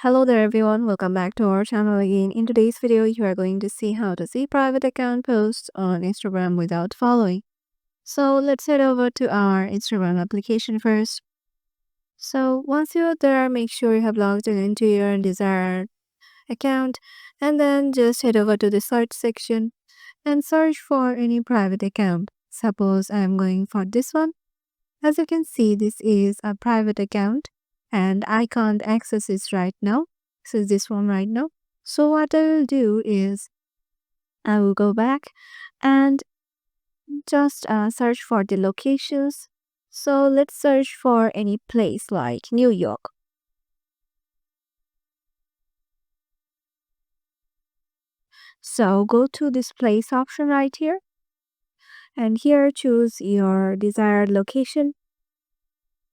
Hello there everyone, welcome back to our channel again. In today's video, you are going to see how to see private account posts on Instagram without following. So let's head over to our Instagram application first. So once you're there, make sure you have logged in into your desired account and then just head over to the search section and search for any private account. Suppose I'm going for this one. As you can see, this is a private account and I can't access it right now. This is this one right now. So what I will do is I will go back and just search for the locations. So let's search for any place like New York. So go to this place option right here and here choose your desired location.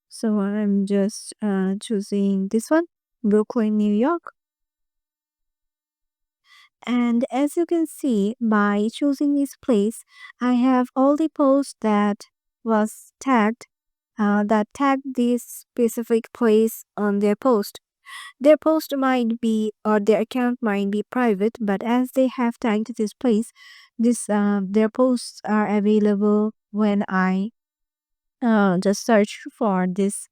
So I'm just choosing this one, Brooklyn, New York. And as you can see, by choosing this place, I have all the posts that was tagged, that tagged this specific place on their post. Their post might be, or their account might be private, but as they have tagged this place, their posts are available when I just search for this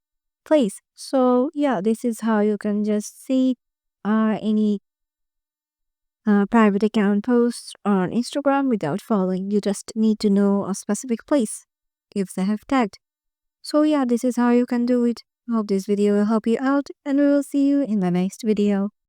place. So yeah, this is how you can just see any private account posts on Instagram without following. You just need to know a specific place if they have tagged. So yeah, this is how you can do it. Hope this video will help you out and we will see you in the next video.